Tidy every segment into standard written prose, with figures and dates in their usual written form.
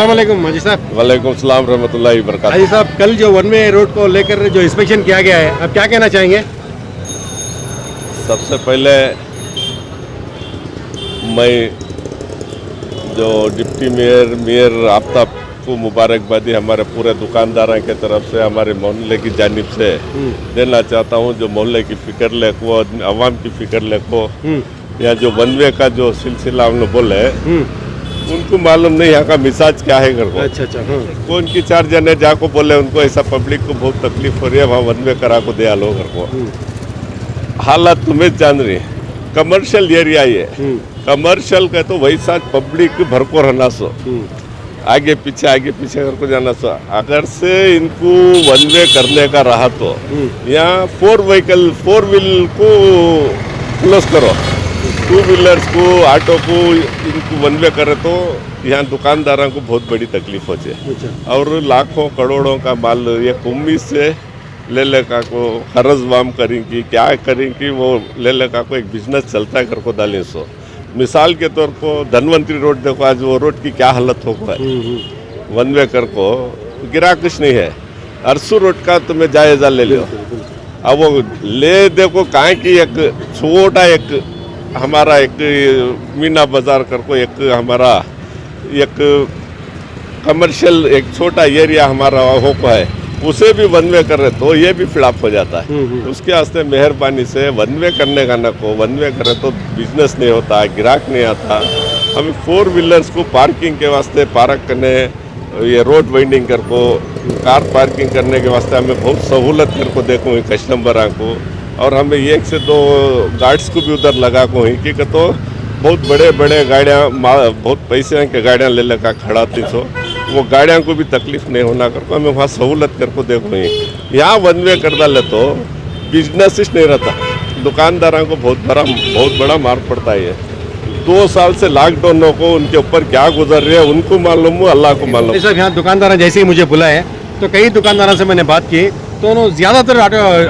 अस्सलाम वालेकुम हाजी साहब। वालेकुम सलाम रहमतुल्लाहि बरकातहू। हाजी साहब, कल जो वन वे रोड को लेकर जो इंस्पेक्शन किया गया है, आप क्या कहना चाहेंगे? सबसे पहले मैं जो डिप्टी मेयर आफ्ताब को मुबारकबादी हमारे पूरे दुकानदारों की तरफ से हमारे मोहल्ले की जानिब से देना चाहता हूँ। जो मोहल्ले की फिक्र लेको, अवाम की फिक्र लेको, या जो वन वे का जो सिलसिला हम लोग बोले उनको मालूम नहीं यहाँ का मिजाज क्या है करको। अच्छा। को उनकी 4 जने जाको बोले उनको ऐसा पब्लिक को बहुत तकलीफ हो रही है, वहाँ वन वे करा को दे लो करको। हालात तुम्हें जान रही, कमर्शियल एरिया ये, कमर्शियल का तो वही साथ पब्लिक भर को रहना सो, आगे पीछे करको जाना सो। अगर से इनको वन वे करने का रहा तो यहाँ 4 व्हील को क्लोज करो, 2 व्हीलर्स को, ऑटो को इनको वन वे करे तो यहाँ दुकानदारों को बहुत बड़ी तकलीफ हो जाए। और लाखों करोड़ों का माल ये कुम्मी से ले का को खरज वाम करेंगी, क्या करेंगी, वो ले का को एक बिजनेस चलता है कर को डालें सो। मिसाल के तौर पर धनवंतरी रोड देखो, आज वो रोड की क्या हालत हो गई वन वे कर को, गिरा कुछ नहीं है। अरसू रोड का तुम्हें जायजा ले लो, अब वो ले देखो कहाँ की एक छोटा एक हमारा एक मीना बाजार कर को एक हमारा एक कमर्शियल एक छोटा एरिया हमारा हो को है, उसे भी वन वे कर रहे तो ये भी फ्लॉप हो जाता है। उसके वास्ते मेहरबानी से वन वे करने का ना को, वन वे करे तो बिजनेस नहीं होता, ग्राहक नहीं आता। हमें 4 व्हीलर्स को पार्किंग के वास्ते पार्क करने, ये रोड वाइंडिंग कर को, कार पार्किंग करने के वास्ते हमें बहुत सहूलत कर को देखो कस्टमर को। और हमें 1 से 2 गार्ड्स को भी उधर लगा को ही कि तो बहुत बड़े गाड़ियाँ, बहुत पैसे के गाड़ियाँ ले लगा खड़ा थी, सो वो गाड़ियाँ को भी तकलीफ नहीं होना करको हमें वहाँ सहूलत करको देखो ही। यहाँ वन वे कर डाले तो बिजनेस ही नहीं रहता, दुकानदारों को बहुत बड़ा मार पड़ता है। 2 साल से लॉकडाउन को उनके ऊपर क्या गुजर रही है उनको मालूम हो, अल्लाह को मालूम। साहब, यहाँ दुकानदार जैसे ही मुझे बुलाए तो कई दुकानदारों से मैंने बात की तो उन्होंने ज़्यादातर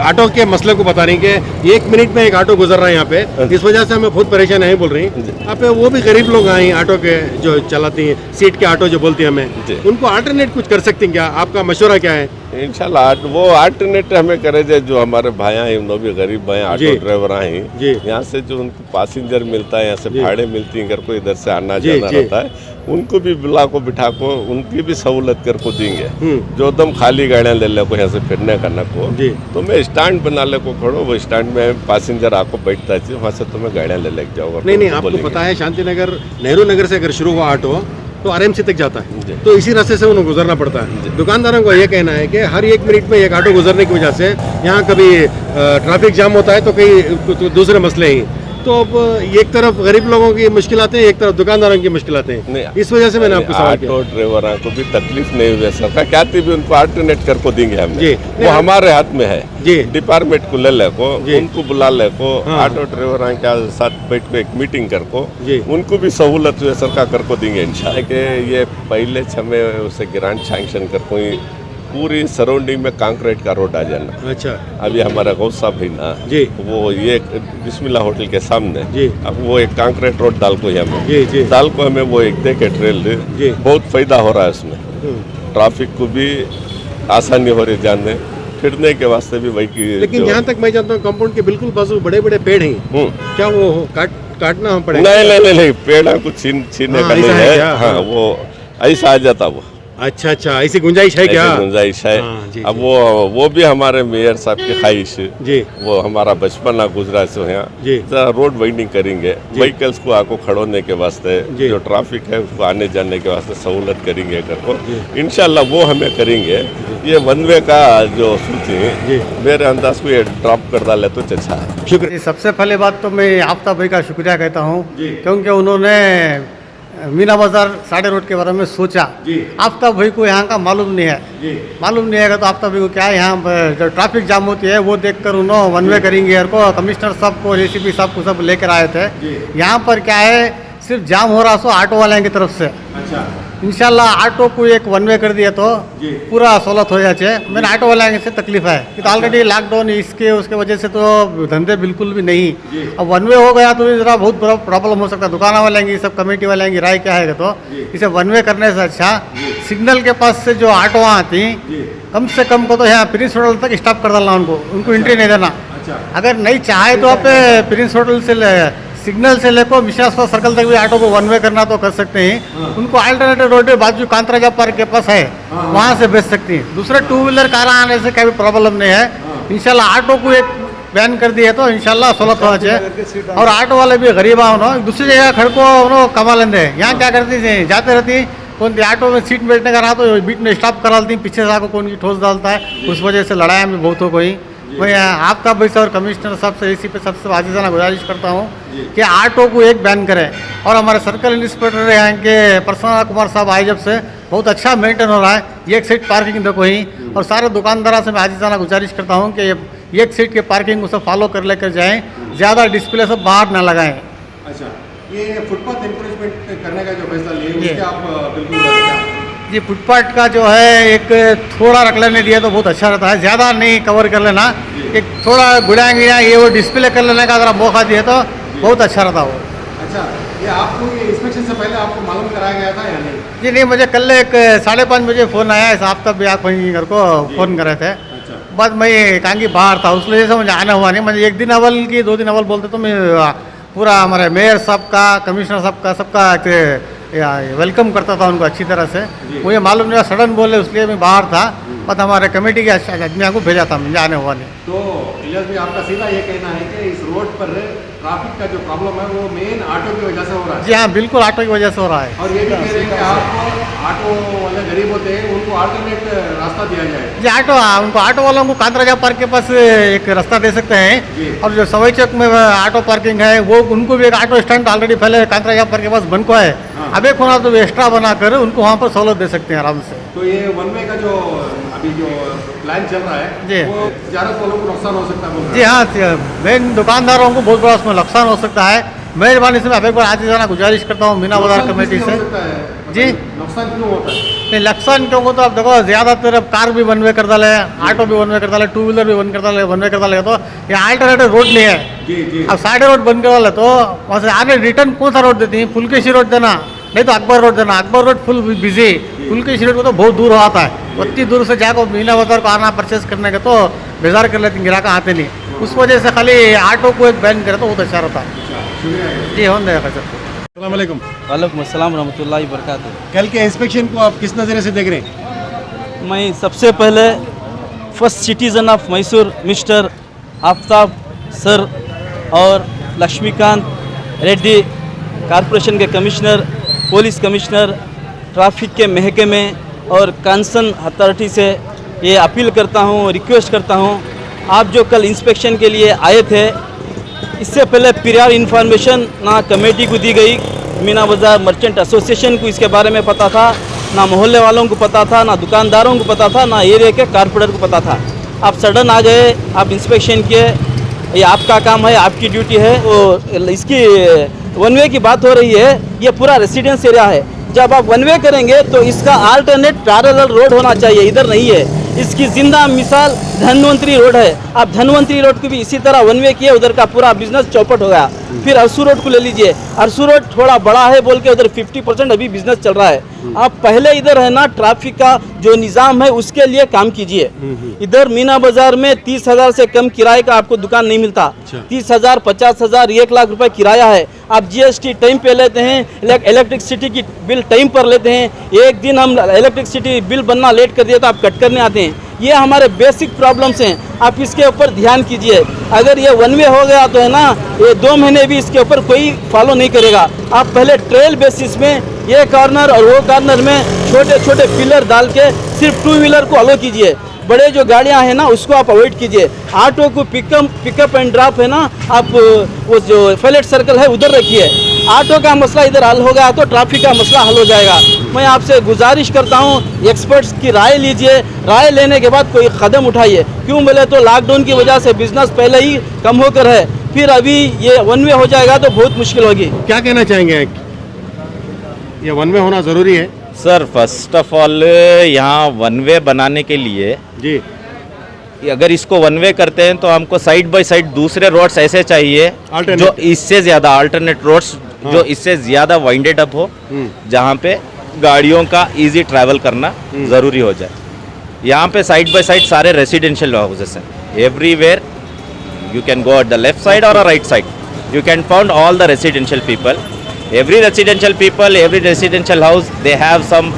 ऑटो के मसले को बता रही कि 1 मिनट में एक ऑटो गुजर रहा है यहाँ पे, इस वजह से हमें बहुत परेशान है बोल रही। आप वो भी गरीब लोग आए ऑटो के जो चलाती हैं, सीट के ऑटो जो बोलती हैं हमें, उनको अल्टरनेट कुछ कर सकती हैं क्या? आपका मशवरा क्या है? इंशाल्लाह वो अल्टरनेट हमें करे जाए। जो हमारे भाई हैं उन भी गरीब भाई ऑटो ड्राइवर हैं, यहाँ से जो उनको पैसेंजर मिलता है, यहाँ से भाड़े मिलती है, घर को इधर से आना जाना रहता है, उनको भी बुला को बिठा को उनकी भी सहूलत कर को देंगे। जो एकदम खाली गाड़ियाँ ले ले को यहाँ से फिरने करना को, तो मैं स्टैंड बना ले को खड़ो, वो स्टैंड में पैसेंजर आपको बैठता है, वहाँ से तुम्हें गाड़ियाँ ले लेके जाओगे। नहीं, आपको पता है शांति नगर, नेहरू नगर से अगर शुरू हुआ ऑटो तो आरएमसी तक जाता है, तो इसी रास्ते से उन्हें गुजरना पड़ता है। दुकानदारों को ये कहना है कि हर 1 मिनट में एक ऑटो गुजरने की वजह से यहाँ कभी ट्रैफिक जाम होता है तो कई दूसरे मसले ही। तो अब एक तरफ गरीब लोगों की मुश्किलातें हैं, एक तरफ दुकानदारों की मुश्किलातें हैं, इस वजह से मैंने आपको सवाल किया। ऑटो ड्राइवरों को भी तकलीफ नहीं हुई, सरकार क्या भी उनको अल्टरनेट कर को देंगे हम, वो हमारे हाथ में है जी। डिपार्टमेंट को ले ले को, उनको बुला ले को, ऑटो ड्राइवरों के साथ बैठ को एक मीटिंग कर को, उनको भी सहूलत हुई सरकार कर को देंगे इंशाल्लाह। के ये पहले छमे उसे ग्रांट सैंक्शन कर को पूरी सराउंडिंग में कंक्रीट का रोड आ जाना। अच्छा, अभी हमारा गौस साहब है ना जी, वो ये बिस्मिल्लाह होटल के सामने जी, अब वो एक कंक्रीट रोड डाल को हमें डाल को हमें वो एक देखे ट्रेल बहुत फायदा हो रहा है उसमें, ट्रैफिक को भी आसानी हो रही जाने फिरने के वास्ते भी वही की। लेकिन यहाँ तक मैं जानता हूँ कंपाउंड के बिल्कुल बाजू बड़े पेड़ हैं, क्या वो काटना हम पड़ेगा? नहीं, पेड़ को छीनने का नहीं है। हाँ, वो ऐसा आ जाता वो। अच्छा, ऐसी गुंजाइश है क्या? गुंजाइश है। अब वो भी हमारे मेयर साहब की ख्वाहिश जी, वो हमारा बचपना गुजरा से यहाँ रोड वाइंडिंग करेंगे, व्हीकल्स को आको खड़ोने के वास्ते, जो ट्रैफिक है उसको आने जाने के वास्ते सहूलत करेंगे करको इंशाल्लाह वो हमें करेंगे। ये वन वे का जो सूची मेरे अंदाज को ये ड्रॉप कर डाले तो अच्छा है। शुक्रिया। सबसे पहले बात तो मैं आफ्ताब भाई का शुक्रिया कहता हूँ, क्योंकि उन्होंने मीना बाजार साड़े रोड के बारे में सोचा। आफ्ताब भाई को यहाँ का मालूम नहीं है तो आफ्ताब भाई को क्या है, यहाँ जो ट्रैफिक जाम होती है वो देखकर उन्होंने वन वे करेंगे को कमिश्नर साहब को, एसीपी साहब को सब लेकर आए थे। यहाँ पर क्या है, सिर्फ जाम हो रहा सो ऑटो वाले की तरफ से। अच्छा इंशाल्लाह ऑटो को एक वन वे कर दिया तो जी। पूरा सहूलत हो जाए। मैंने ऑटो वाले से तकलीफ है कि ऑलरेडी लॉकडाउन इसके उसके वजह से तो धंधे बिल्कुल भी नहीं। जी। अब वन वे हो गया तो जरा बहुत बड़ा प्रॉब्लम हो सकता है। दुकान वाले की सब कमेटी वाले की राय क्या है तो जी। इसे वन वे करने से अच्छा जी। सिग्नल के पास से जो ऑटो आती जी कम से कम को तो यहाँ प्रिंस होटल तक स्टॉप कर डालना उनको एंट्री नहीं देना। अच्छा अगर नहीं चाहे तो आप प्रिंस होटल से सिग्नल से लेकर विशासपुर सर्कल तक भी ऑटो को वन वे करना तो कर सकते हैं। हाँ। उनको अल्टरनेटिव रोड पे बाजू कांतराजा पार्क के पास है हाँ। वहाँ से भेज सकती हैं। दूसरे टू व्हीलर कार आने से कोई प्रॉब्लम नहीं है। हाँ। इंशाल्लाह ऑटो को एक बैन कर दिए तो इंशाल्लाह सहूलत होना चाहिए। और ऑटो वाले भी गरीब आओ ना दूसरी जगह खड़को कमा लेंगे। यहाँ क्या करती थी जाते रहती कौन ऑटो में सीट बैठने का रहा तो बीच में स्टॉप करा लेती पीछे से आको कौन की ठोस डालता है। उस वजह से लड़ाई भी बहुत हो गई। मैं आफ्ताब भाई और कमिश्नर साहब से इसी पे सबसे आजीजाना गुजारिश करता हूँ कि ऑटो को एक बैन करें। और हमारे सर्कल इंस्पेक्टर यहाँ के प्रसन्न कुमार साहब आए जब से बहुत अच्छा मेंटेन हो रहा है। एक सीट पार्किंग देखो ही। और सारे दुकानदारों से मैं आजीजाना गुजारिश करता हूँ कि एक सीट के पार्किंग उसे फॉलो कर लेकर जाएँ। ज़्यादा डिस्प्ले सब बाहर ना लगाएं। अच्छा ये फुटपाथ एनकरेजमेंट करने का जो फैसला लिए जी। उसके आप बिल्कुल जी फुटपाथ का जो है एक थोड़ा रख लेने दिया तो बहुत अच्छा रहता है। ज़्यादा नहीं कवर कर लेना एक थोड़ा गुड़ा गिड़ा ये वो डिस्प्ले कर लेने का अगर मौका दिए तो बहुत अच्छा रहता वो। अच्छा ये आपको ये इंस्पेक्शन से पहले आपको मालूम कराया गया था या नहीं? जी नहीं मुझे कल एक 5:30 बजे फ़ोन आया इस आफ्ताब भी आप वहीं घर को फ़ोन करे थे। अच्छा बाद मैं कांगी बाहर था उस वजह से मुझे आना हुआ नहीं। मुझे एक दिन अव्वल की 2 दिन अव्वल बोलते तो मैं पूरा हमारे मेयर साहब का कमिश्नर साहब का सबका वेलकम करता था उनको अच्छी तरह से। मुझे मालूम नहीं सडन बोले इसलिए मैं बाहर था। बट हमारे कमेटी के आदमियों को भेजा था मुझे आने हुआ नहीं। तो इलियास भाई आपका सीधा ये कहना है कि इस रोड पर ट्रैफिक का जो प्रॉब्लम है वो मेन ऑटो की वजह से हो रहा है? जी हाँ बिल्कुल ऑटो की वजह से हो रहा है। और ये भी कह रहे हैं कि आपको ऑटो वाले गरीब होते हैं उनको अल्टरनेट रास्ता दिया जाए। जी उनको ऑटो वालों को कांतराजा पार्क के पास एक रास्ता दे सकते जी। हैं। और जो सवाई चौक में ऑटो पार्किंग है वो उनको भी एक ऑटो स्टैंड ऑलरेडी पहले कांतराजा पार्क के पास बन को है। हाँ। अब एक होना तो एक्स्ट्रा बनाकर उनको वहाँ पर सहूलत दे सकते हैं आराम से। तो ये वन वे का जो अभी जो प्लान चल रहा जी। है वो तिजारत वालों को नुकसान हो सकता है बोल रहे जी हाँ मेन दुकानदारों को बहुत बड़ा उसमें नुकसान हो सकता है। मेहरबानी से मैं अब एक बार आज जाना गुजारिश करता हूँ मीना बाजार नुकसान कमेटी किस से। लिए हो सकता है? जी। नुकसान क्यों होता है? नहीं नुकसान क्यों हो तो आप देखो ज़्यादातर अब कार भी वन वे कर डाले ऑटो भी वन वे कर डाले टू व्हीलर भी वन वे कर डाले तो यहाँ अल्टरनेटिव रोड नहीं है। जी जी अब साइड रोड बंद कर डाले तो वहाँ से आगे रिटर्न कौन सा रोड देती है? फुलकेशी रोड देना नहीं तो अकबर रोड देना। Akbar road full busy Pulakeshi road को तो बहुत दूर आता है। उतनी दूर से जाकर मीना बाजार को आना परचेस करने का तो बेजार कर लेते ग्राहक आते नहीं। उस वजह से खाली ऑटो को एक बैन करे तो बहुत अच्छा रहता है। शुक्रिया। जी हो जाएगा सर। अस्सलाम वालेकुम। वालेकुम अस्सलाम रहमतुल्लाहि वबरकातुहू। कल के इंस्पेक्शन को आप किस नज़रिए से देख रहे हैं? मैं सबसे पहले first citizen of Mysore mister Aftab sir और लक्ष्मीकांत रेड्डी कॉरपोरेशन के कमिश्नर पुलिस कमिश्नर ट्रैफिक के महकमे और कंसर्न अथॉरिटी से ये अपील करता हूँ रिक्वेस्ट करता हूँ आप जो कल इंस्पेक्शन के लिए आए थे इससे पहले प्रियर इन्फॉर्मेशन ना कमेटी को दी गई मीना बाज़ार मर्चेंट एसोसिएशन को इसके बारे में पता था ना मोहल्ले वालों को पता था ना दुकानदारों को पता था ना एरिया के कारपोरेटर को पता था। आप सडन आ गए आप इंस्पेक्शन किए ये आपका काम है आपकी ड्यूटी है। वो इसकी वन वे की बात हो रही है ये पूरा रेसिडेंस एरिया है। जब आप वन वे करेंगे तो इसका अल्टरनेट पैरेलल रोड होना चाहिए इधर नहीं है। इसकी जिंदा मिसाल धनवंतरी रोड है। आप धनवंतरी रोड को भी इसी तरह वन वे किए उधर का पूरा बिजनेस चौपट हो गया। फिर अरसू रोड को ले लीजिए अरसू रोड थोड़ा बड़ा है बोल के उधर 50% अभी बिजनेस चल रहा है। आप पहले इधर है ना ट्रैफिक का जो निज़ाम है उसके लिए काम कीजिए। इधर मीना बाजार में 30,000 से कम किराए का आपको दुकान नहीं मिलता। 30,000 50,000 1 लाख रुपए किराया है। आप जीएसटी टाइम पे लेते हैं इलेक्ट्रिसिटी की बिल टाइम पर लेते हैं। एक दिन हम इलेक्ट्रिसिटी बिल बनना लेट कर दिया तो आप कट करने आते हैं। ये हमारे बेसिक प्रॉब्लम्स हैं आप इसके ऊपर ध्यान कीजिए। अगर ये वन वे हो गया तो है ना ये 2 महीने भी इसके ऊपर कोई फॉलो नहीं करेगा। आप पहले ट्रेल बेसिस में ये कॉर्नर और वो कॉर्नर में छोटे छोटे पिलर डाल के सिर्फ 2 व्हीलर को अलो कीजिए। बड़े जो गाड़ियां हैं ना उसको आप अवॉइड कीजिए। ऑटो को पिकअप एंड ड्रॉप है ना आप वो जो फैलेट सर्कल है उधर रखिए। ऑटो का मसला इधर हल हो गया तो ट्रैफिक का मसला हल हो जाएगा। मैं आपसे गुजारिश करता हूँ एक्सपर्ट्स की राय लीजिए। राय लेने के बाद कोई कदम उठाइए। क्यों बोले तो लॉकडाउन की वजह से बिजनेस पहले ही कम होकर है फिर अभी ये वन वे हो जाएगा तो बहुत मुश्किल होगी। क्या कहना चाहेंगे ये वन वे होना ज़रूरी है? सर फर्स्ट ऑफ ऑल यहाँ वन वे बनाने के लिए जी अगर इसको वन वे करते हैं तो हमको साइड बाय साइड दूसरे रोड्स ऐसे चाहिए Alternate. जो इससे ज़्यादा अल्टरनेट रोड्स जो इससे ज़्यादा वाइंडेड अप हो, जहाँ पे गाड़ियों का इजी ट्रैवल करना ज़रूरी हो जाए। यहाँ पे साइड बाय साइड सारे रेसिडेंशियल हाउसेस हैं। Everywhere you can go at the left side or a right side, you can find all the residential people. Every residential house, they have some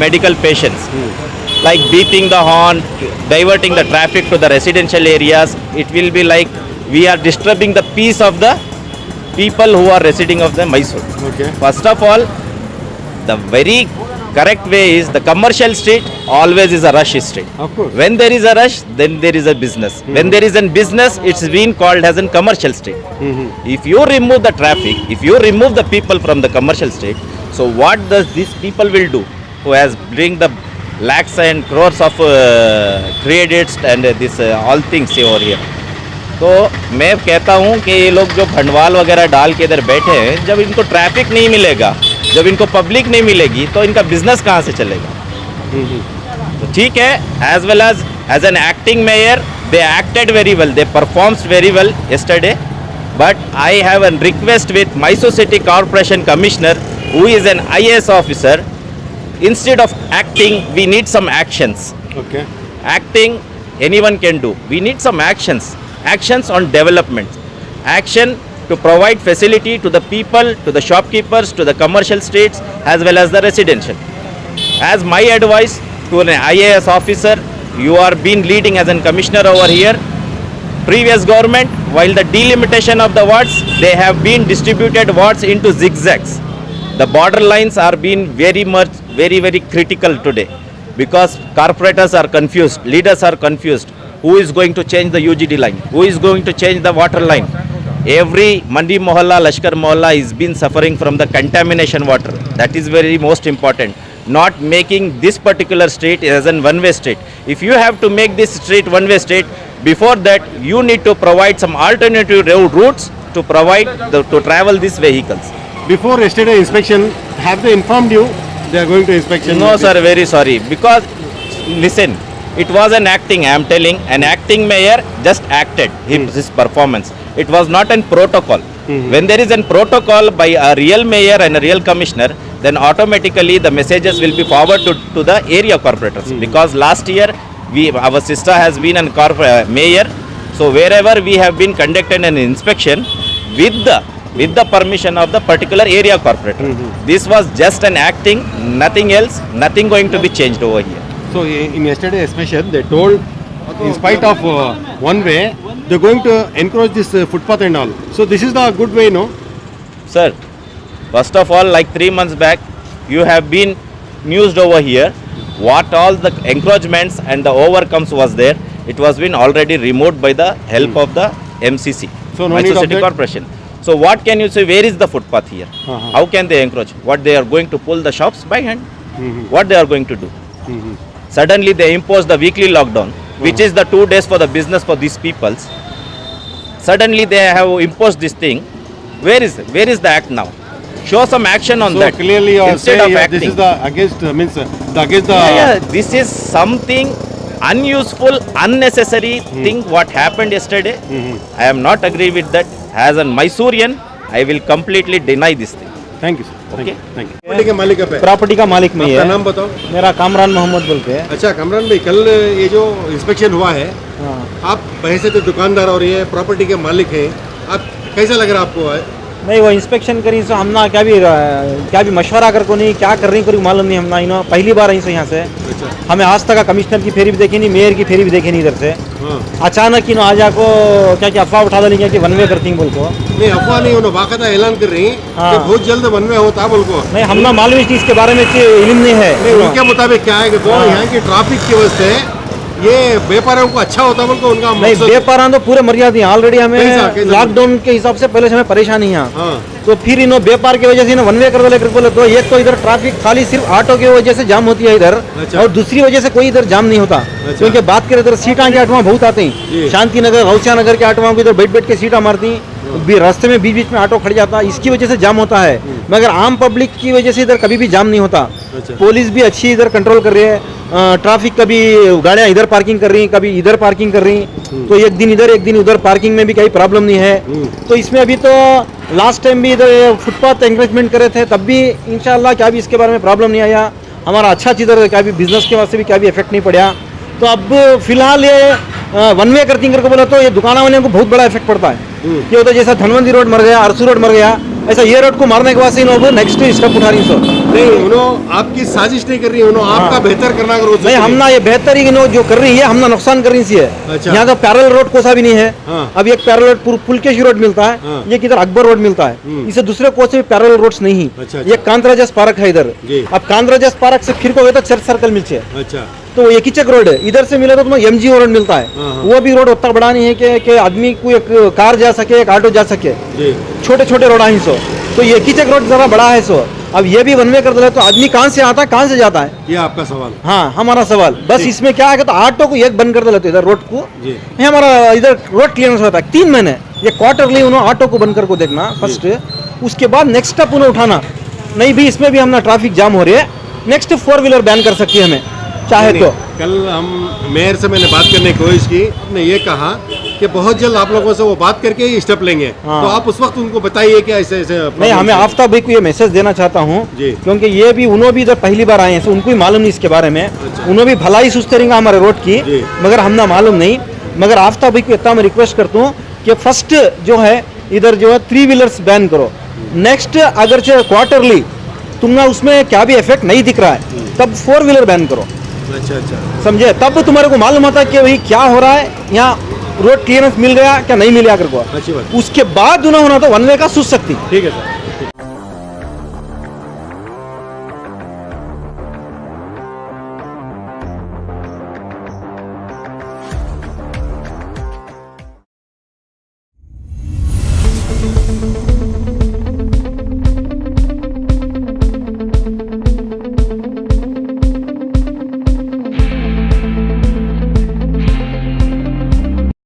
medical patients, like beeping the horn, diverting the traffic to the residential areas. It will be like we are disturbing the peace of the people who are residing of the Mysore. Okay. First of all, the very correct way is the commercial street always is a rush street. Of course. When there is a rush, then there is a business. When there is a business, it's been called as a commercial street. If you remove the traffic, if you remove the people from the commercial street, so what does these people will do who has bring the lakhs and crores of credits and this all things over here? तो मैं कहता हूँ कि ये लोग जो भंडवाल वगैरह डाल के इधर बैठे हैं, जब इनको ट्रैफिक नहीं मिलेगा, जब इनको पब्लिक नहीं मिलेगी, तो इनका बिजनेस कहाँ से चलेगा? तो ठीक है, as well as an acting mayor they acted very well, they performed very well yesterday, but I have a request with Mysore City Corporation Commissioner who is an IAS officer. Instead of acting, we need some actions. Okay. Acting anyone can do, we need some actions on development, action to provide facility to the people, to the shopkeepers, to the commercial streets as well as the residential. As my advice to an IAS officer, you are been leading as a commissioner over here. Previous government, while the delimitation of the wards, they have been distributed wards into zigzags. The border lines are being very critical today because corporators are confused, leaders are confused. Who is going to change the UGD line? Who is going to change the water line? Every Mandi Mohalla, Lashkar Mohalla is been suffering from the contamination water. That is very most important. Not making this particular street as a one-way street. If you have to make this street one-way street, before that you need to provide some alternative routes to provide to travel these vehicles. Before yesterday inspection, have they informed you they are going to inspection? No sir, very sorry. Because listen, it was an acting, I am telling, an acting mayor just acted his performance. It was not a protocol. When there is a protocol by a real mayor and a real commissioner, then automatically the messages will be forwarded to the area corporators. Because last year, our sister has been a mayor, so wherever we have been conducted an inspection with the permission of the particular area corporator. This was just an acting, nothing else, nothing going to be changed over here. So in yesterday inspection, they told in spite of one way, they're going to encroach this footpath and all. So this is the good way, no? Sir, first of all, like 3 months back, you have been newsed over here. What all the encroachments and the overcomes was there, it was been already removed by the help of the MCC, So no need Mysore of City that? Corporation. So what can you say, where is the footpath here? How can they encroach? What they are going to pull the shops by hand? What they are going to do? Suddenly they impose the weekly lockdown, which is the 2 days for the business for these peoples. Suddenly they have imposed this thing. Where is the act now? Show some action on So that. clearly you are Instead saying of this acting. is the against against the Yeah, this is something unuseful, unnecessary thing what happened yesterday. I am not agree with that. As a Mysorean, I will completely deny this thing. Thank you sir, Okay. Thank you. Property के मालिक आप है, property का मालिक मैं आपका है। नाम बताओ। मेरा कामरान मोहम्मद बोल के। अच्छा कामरान भाई, कल ये जो इंस्पेक्शन हुआ है, आप पैसे तो दुकानदार और ये प्रॉपर्टी के मालिक हैं, आप कैसा लग रहा है आपको? नहीं वो इंस्पेक्शन करी सो हमना क्या भी मशवरा कर को नहीं क्या कर रही कोई मालूम नहीं। हमना इनो पहली बार आई सो यहाँ से। अच्छा। हमें आज तक कमिश्नर की फेरी भी देखी नहीं, मेयर की फेरी भी देखी नहीं इधर से। हाँ। अचानक इनो आज को क्या अफवाह उठा देंगे कि वन वे करती बोल को। नहीं अफवाह नहीं, उन्होंने बाकायदा ऐलान कर रही हाँ। कि बहुत जल्द वन वे होता बोल को। नहीं हमना मालूम इस चीज़ के बारे में इल्म नहीं है। नहीं उनके मुताबिक क्या है कि तो यहाँ की ट्रैफिक की वजह से ये व्यापारियों को अच्छा होता बोल को उनका नहीं मकसद। व्यापार तो पूरे मर्यादा ऑलरेडी हमें कैसा? लॉकडाउन के हिसाब से पहले से हमें परेशानी है। हाँ। तो फिर इन्हों व्यापार की वजह से इन्हों वन वे कर बोले तो एक तो इधर ट्रैफिक खाली सिर्फ ऑटो की वजह से जाम होती है इधर। अच्छा। और दूसरी वजह से कोई इधर जाम नहीं होता। क्योंकि बात करें इधर सीटा के आठवां बहुत आते हैं, शांति नगर, गौसिया नगर के आठवां को इधर बैठ बैठ के सीटा मारती हैं। भी रास्ते में बीच बीच में ऑटो खड़ जाता, इसकी वजह से जाम होता है। मगर आम पब्लिक की वजह से इधर कभी भी जाम नहीं होता। अच्छा। पुलिस भी अच्छी इधर कंट्रोल कर रही है, ट्रैफिक कभी गाड़ियाँ इधर पार्किंग कर रही, कभी इधर पार्किंग कर रही, तो एक दिन इधर एक दिन उधर पार्किंग में भी कोई प्रॉब्लम नहीं है। तो इसमें अभी तो लास्ट टाइम भी इधर फुटपाथ एंकरेजमेंट करे थे, तब भी इंशाल्लाह क्या भी इसके बारे में प्रॉब्लम नहीं आया। हमारा अच्छा चीज़ क्या भी बिजनेस के वास्ते भी क्या भी इफेक्ट नहीं पड़ा। तो अब फिलहाल ये वन वे करती करके बोला तो ये दुकाना वाले को बहुत बड़ा इफेक्ट पड़ता है। ये होता है जैसा धनवंती रोड मर गया, अरसू रोड मर गया, ऐसा ये रोड को मारने के बाद से इन लोगों नेक्स्ट स्टेप उठा रही सो। नहीं, उन्होंने आपकी साजिश नहीं कर रही, उन्होंने आपका बेहतर करना अगर नहीं, हमना ये बेहतर ही जो कर रही है, हमना नुकसान कर रही सी है। अच्छा। यहाँ तो पैरेलल रोड कोसा भी नहीं है। हाँ। अब एक पैरेलल रोड पुलकेश रोड मिलता है, हाँ। ये किधर अकबर रोड मिलता है, इसे दूसरे कोच में पैरेलल रोड्स नहीं। अच्छा, ये कांतराजस पार्क है इधर। जी। अब कांतराजस पार्क से फिर को गए तो चर्च सर्कल मिलचे, अच्छा। तो एक ही चक रोड है। इधर से मिले तो तुम्हें एमजी रोड मिलता है, हाँ। वो भी रोड उतना बड़ा नहीं है कि आदमी को एक कार जा सके, एक ऑटो जा सके। जी। छोटे छोटे रोड है सो, तो ये कीचक रोड जरा बड़ा है सो। अब ये भी वन वे कर दिया तो आदमी कहाँ से आता है, कहाँ से जाता है? ये आपका सवाल। हाँ, हमारा सवाल बस इसमें क्या है तो ऑटो को एक बंद कर देते इधर रोड को। जी। ये हमारा इधर रोड क्लियरेंस होता है 3 महीने, ये क्वार्टरली उन्होंने ऑटो को बंद करके देखना फर्स्ट, उसके बाद नेक्स्ट स्टेप उन्हें उठाना। नहीं भी इसमें भी हमने ट्रैफिक जाम हो रही है, नेक्स्ट 4 व्हीलर बैन कर सकती है हमें चाहे नहीं, तो। कल हम मेयर से मैंने बात करने की कोशिश की, उसने ये कहा कि बहुत जल्द आप लोगों से वो बात करके ही स्टेप लेंगे। हाँ। तो आप उस वक्त उनको बताइए कि ऐसे ऐसे नहीं, हमें आफ्ताब भाई को ये मैसेज देना चाहता हूँ, जी। क्योंकि ये भी उन्होंने भी इधर पहली बार आए हैं, so उनको भी मालूम नहीं इसके बारे में। उन्होंने भी भलाई सोचते हमारे रोड की, जी। मगर हमने मालूम नहीं। मगर आफ्ताब भाई को इतना मैं रिक्वेस्ट करता हूँ कि फर्स्ट जो है इधर जो है 3 व्हीलर्स बैन करो। नेक्स्ट अगर क्वार्टरली तुमने उसमें क्या भी इफेक्ट नहीं दिख रहा है, तब 4 व्हीलर बैन करो। अच्छा अच्छा। समझे? तब तुम्हारे को मालूम होता है कि भाई क्या हो रहा है, यहाँ रोड क्लियरेंस मिल गया क्या नहीं मिल गया कर को। अच्छी बात। उसके बाद उन्होंने होना तो वन वे का सोच सकती। ठीक है सर।